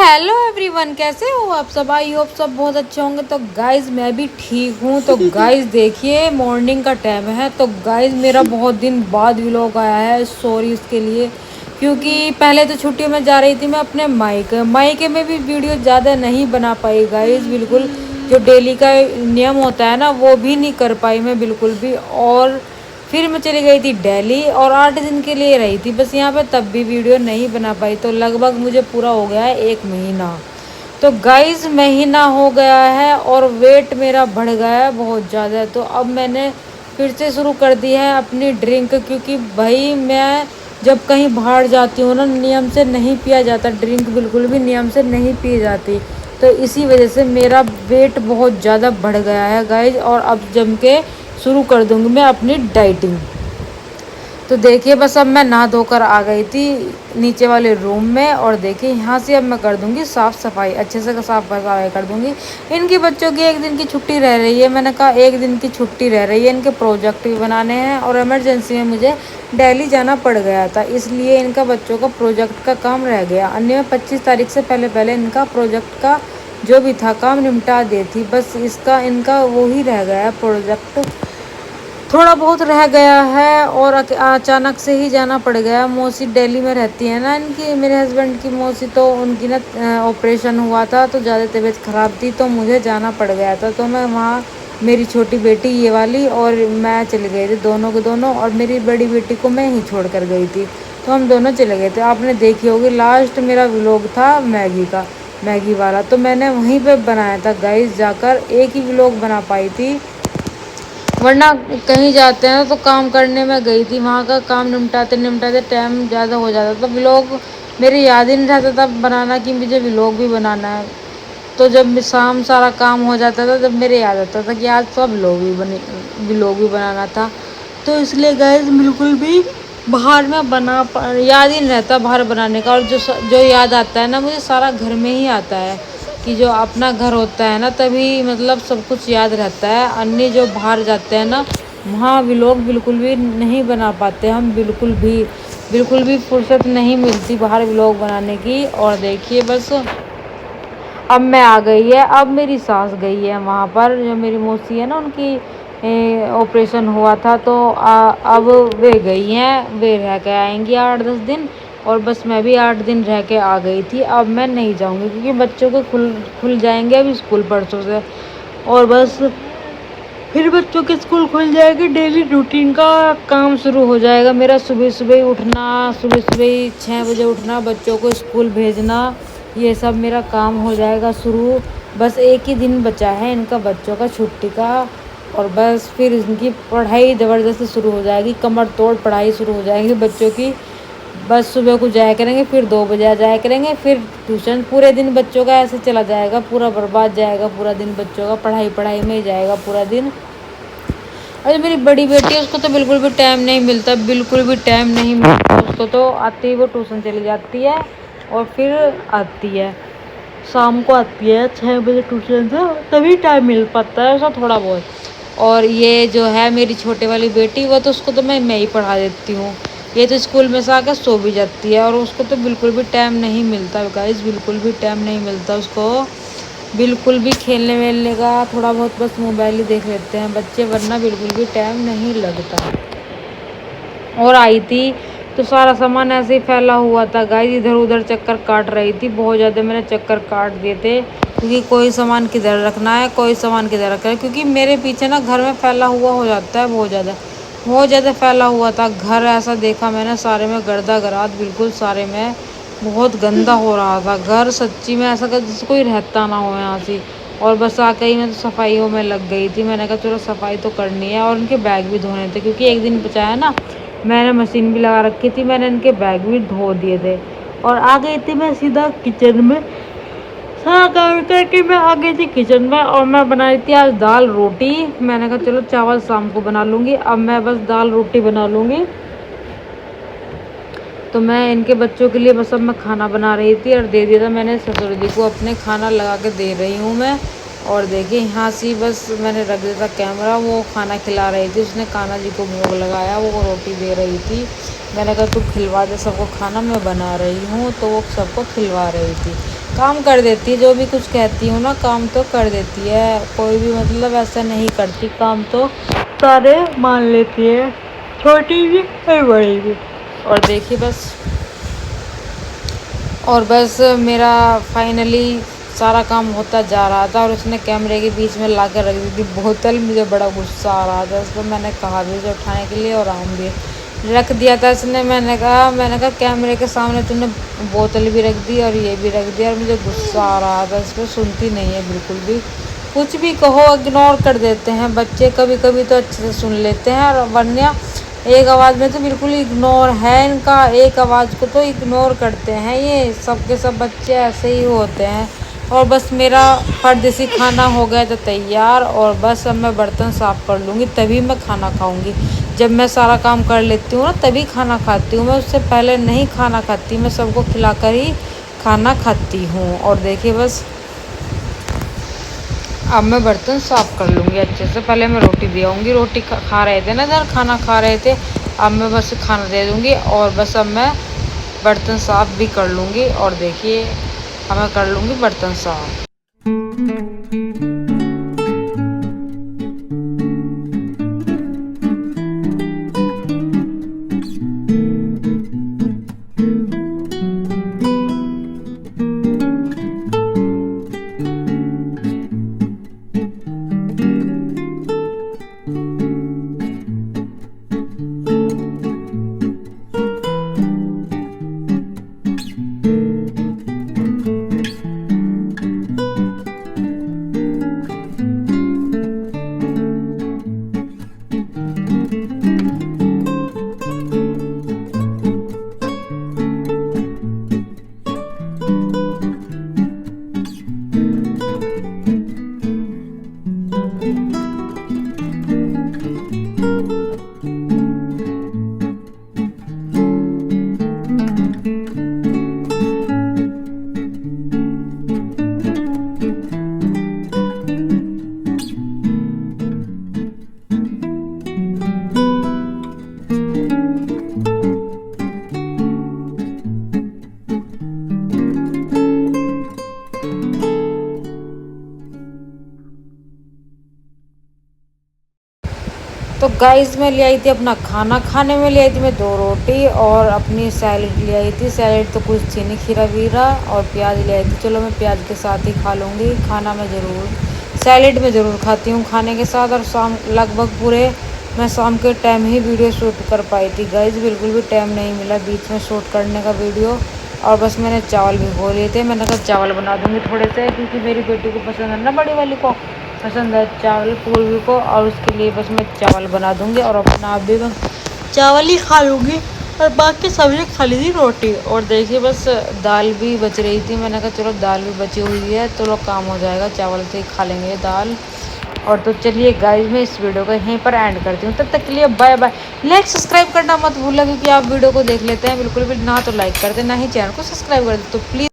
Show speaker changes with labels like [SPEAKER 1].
[SPEAKER 1] Hello everyone, कैसे हो आप सब। आई होप सब बहुत अच्छे होंगे। तो गाइज मैं भी ठीक हूँ। तो गाइज देखिए मॉर्निंग का टाइम है। तो गाइज मेरा बहुत दिन बाद व्लॉग आया है, सॉरी उसके लिए। क्योंकि पहले तो छुट्टियों में जा रही थी मैं अपने मायके में भी वीडियो ज़्यादा नहीं बना पाई गाइज, बिल्कुल। जो डेली का नियम होता है ना वो भी नहीं कर पाई मैं बिल्कुल भी। और फिर मैं चली गई थी दिल्ली और 8 दिन के लिए रही थी बस यहाँ पे, तब भी वीडियो नहीं बना पाई। तो लगभग मुझे पूरा हो गया है 1 महीना। तो गाइस महीना हो गया है और वेट मेरा बढ़ गया है बहुत ज़्यादा। तो अब मैंने फिर से शुरू कर दी है अपनी ड्रिंक, क्योंकि भाई मैं जब कहीं बाहर जाती हूँ ना, नियम से नहीं पिया जाता ड्रिंक, बिल्कुल भी नियम से नहीं पी जाती। तो इसी वजह से मेरा वेट बहुत ज़्यादा बढ़ गया है गाइज। और अब जम के शुरू कर दूंगी मैं अपनी डाइटिंग। तो देखिए बस अब मैं नहा धोकर आ गई थी नीचे वाले रूम में, और देखिए यहाँ से अब मैं कर दूंगी साफ़ सफाई, अच्छे से साफ़ सफाई कर दूंगी। इनकी बच्चों की 1 दिन की छुट्टी रह रही है, मैंने कहा 1 दिन की छुट्टी रह रही है, इनके प्रोजेक्ट भी बनाने हैं। और इमरजेंसी में मुझे दिल्ली जाना पड़ गया था, इसलिए इनका बच्चों का प्रोजेक्ट का काम रह गया। अन्य में 25 तारीख से पहले पहले इनका प्रोजेक्ट का जो भी था काम निपटा देती, बस इसका इनका वो ही रह गया प्रोजेक्ट, थोड़ा बहुत रह गया है। और अचानक से ही जाना पड़ गया। मौसी दिल्ली में रहती है ना इनकी, मेरे हस्बैंड की मौसी, तो उनकी ना ऑपरेशन हुआ था, तो ज़्यादा तबीयत ख़राब थी, तो मुझे जाना पड़ गया था। तो मैं वहाँ, मेरी छोटी बेटी ये वाली और मैं चले गए थे, दोनों के दोनों। और मेरी बड़ी बेटी को मैं ही छोड़ कर गई थी, तो हम दोनों चले गए थे। आपने देखी होगी लास्ट मेरा व्लॉग था मैगी का, मैगी वाला, तो मैंने वहीं पे बनाया था गाइस, जाकर एक ही व्लॉग बना पाई थी। वरना कहीं जाते हैं तो काम करने में गई थी, वहाँ का काम निपटाते निपटाते टाइम ज़्यादा हो जाता था। व्लॉग मेरे याद ही नहीं रहता था बनाना कि मुझे व्लॉग भी बनाना है। तो जब शाम सारा काम हो जाता था तब मेरे याद आता था कि आज तो व्लॉग भी बनाना था। तो इसलिए गैस बिल्कुल भी बाहर में याद ही नहीं रहता बाहर बनाने का। और जो याद आता है ना मुझे, सारा घर में ही आता है, कि जो अपना घर होता है ना तभी मतलब सब कुछ याद रहता है। अन्य जो बाहर जाते हैं ना, वहाँ व्लॉग बिल्कुल भी नहीं बना पाते हम, बिल्कुल भी फुर्सत नहीं मिलती बाहर व्लॉग बनाने की। और देखिए बस अब मैं आ गई है, अब मेरी सास गई है वहाँ पर, जो मेरी मौसी है ना उनकी ऑपरेशन हुआ था, तो अब वे गई हैं, वे रह के आएंगी 8-10 दिन। और बस मैं भी 8 दिन रह के आ गई थी। अब मैं नहीं जाऊंगी क्योंकि बच्चों के खुल जाएंगे अभी स्कूल परसों से। और बस फिर बच्चों के स्कूल खुल जाएंगे, डेली रूटीन का काम शुरू हो जाएगा मेरा। सुबह सुबह उठना, सुबह सुबह 6 बजे उठना, बच्चों को स्कूल भेजना, ये सब मेरा काम हो जाएगा शुरू। बस एक ही दिन बचा है इनका बच्चों का छुट्टी का, और बस फिर इनकी पढ़ाई ज़बरदस्ती शुरू हो जाएगी, कमर तोड़ पढ़ाई शुरू हो जाएगी बच्चों की। बस सुबह को जाया करेंगे, फिर 2 बजे आ जाया करेंगे, फिर ट्यूशन। पूरे दिन बच्चों का ऐसे चला जाएगा, पूरा बर्बाद जाएगा पूरा दिन बच्चों का, पढ़ाई में ही जाएगा पूरा दिन। अरे मेरी बड़ी बेटी है, उसको तो बिल्कुल भी टाइम नहीं मिलता, बिल्कुल भी टाइम नहीं मिलता उसको। तो आती ही वो ट्यूशन चली जाती है और फिर आती है, शाम को आती है 6 बजे ट्यूशन से, तभी टाइम मिल पाता है ऐसा थोड़ा बहुत। और ये जो है मेरी छोटे वाली बेटी, वो तो उसको तो मैं ही पढ़ा देती हूँ। ये तो स्कूल में से आकर सो भी जाती है, और उसको तो बिल्कुल भी टाइम नहीं मिलता गाइस, बिल्कुल भी टाइम नहीं मिलता उसको, बिल्कुल भी खेलने वेलने का। थोड़ा बहुत बस मोबाइल ही देख लेते हैं बच्चे, वरना बिल्कुल भी टाइम नहीं लगता। और आई थी तो सारा सामान ऐसे ही फैला हुआ था गाइस, इधर उधर चक्कर काट रही थी, बहुत ज़्यादा मैंने चक्कर काट दिए थे, क्योंकि कोई सामान किधर रखना है, कोई सामान किधर रखना है। क्योंकि मेरे पीछे ना घर में फैला हुआ हो जाता है, बहुत ज़्यादा फैला हुआ था घर। ऐसा देखा मैंने सारे में गर्दा गरात, बिल्कुल सारे में बहुत गंदा हो रहा था घर, सच्ची में ऐसा जैसे कोई रहता ना हो यहाँ से। और बस आके ही मैं तो सफाइयों में लग गई थी, मैंने कहा चलो सफाई तो करनी है। और उनके बैग भी धोने थे, क्योंकि 1 दिन बचा है ना, मैंने मशीन भी लगा रखी थी, मैंने इनके बैग भी धो दिए थे। और आ गई थी मैं सीधा किचन में, सारा काम करके मैं आ गई थी किचन में। और मैं बनाई थी आज दाल रोटी, मैंने कहा चलो चावल शाम को बना लूँगी, अब मैं बस दाल रोटी बना लूँगी। तो मैं इनके बच्चों के लिए बस अब मैं खाना बना रही थी, और दे दिया था मैंने ससुर जी को अपने, खाना लगा के दे रही हूँ मैं। और देखिए यहाँ से बस मैंने रख दिया था कैमरा, वो खाना खिला रही थी, उसने कान्हा जी को भोग लगाया, वो रोटी दे रही थी। मैंने कहा तू खिलवा दे सबको खाना, मैं बना रही हूँ, तो वो सबको खिलवा रही थी। काम कर देती है, जो भी कुछ कहती हूँ ना काम तो कर देती है, कोई भी मतलब ऐसा नहीं करती, काम तो सारे मान लेती है, छोटी भी और बड़ी भी। और देखिए बस, और बस मेरा फाइनली सारा काम होता जा रहा था और उसने कैमरे के बीच में ला कर रख दी थी बोतल। मुझे बड़ा गुस्सा आ रहा था उसको, मैंने कहा भी उसे उठाने के लिए और आम भी रख दिया था इसने। मैंने कहा कैमरे के सामने तूने बोतल भी रख दी और ये भी रख दिया, और मुझे गुस्सा आ रहा था इस पर। सुनती नहीं है बिल्कुल भी, कुछ भी कहो इग्नोर कर देते हैं बच्चे, कभी कभी तो अच्छे से सुन लेते हैं, और वरना एक आवाज़ में तो बिल्कुल इग्नोर है इनका, एक आवाज़ को तो इग्नोर करते हैं ये, सब के सब बच्चे ऐसे ही होते हैं। और बस मेरा परदेसी खाना हो गया था तैयार, और बस अब मैं बर्तन साफ़ कर लूँगी तभी मैं खाना खाऊँगी। जब मैं सारा काम कर लेती हूँ ना तभी खाना खाती हूँ, मैं उससे पहले नहीं खाना खाती, मैं सबको खिलाकर ही खाना खाती हूँ। और देखिए बस अब मैं बर्तन साफ़ कर लूँगी अच्छे से, पहले मैं रोटी दे आऊँगी, रोटी खा रहे थे ना इधर, खाना खा रहे थे, अब मैं बस खाना दे दूँगी और बस अब मैं बर्तन साफ़ भी कर लूँगी। और देखिए अब मैं कर लूँगी बर्तन साफ़। तो गाइस मैं ले आई थी अपना खाना, खाने में ले आई थी मैं 2 रोटी और अपनी सैलेड ले आई थी। सैलेड तो कुछ थी नहीं, खीरा वीरा, और प्याज ले आई थी। चलो मैं प्याज के साथ ही खा लूँगी, खाना मैं ज़रूर सैलेड में ज़रूर खाती हूँ खाने के साथ। और शाम लगभग पूरे मैं शाम के टाइम ही वीडियो शूट कर पाई थी गाइस, बिल्कुल भी टाइम नहीं मिला बीच में शूट करने का वीडियो। और बस मैंने चावल भिगो लिए थे, मैंने कहा चावल बना दूँगी थोड़े से, क्योंकि मेरी बेटी को पसंद है ना, बड़ी वाली को पसंद है चावल पूर्वी को, और उसके लिए बस मैं चावल बना दूँगी और अपना आप भी मैं चावल ही खा लूँगी, और बाकी सब्ज़ी खा ली थी रोटी। और देखिए बस दाल भी बच रही थी, मैंने कहा चलो दाल भी बची हुई है तो लोग काम हो जाएगा, चावल से ही खा लेंगे दाल। और तो चलिए गाइस मैं इस वीडियो को यहीं पर एंड करती हूँ, तब तक के लिए बाय बाय। लाइक सब्सक्राइब करना मत भूलना, क्योंकि आप वीडियो को देख लेते हैं बिल्कुल भी ना तो लाइक करते ना ही चैनल को सब्सक्राइब कर दे, तो प्लीज़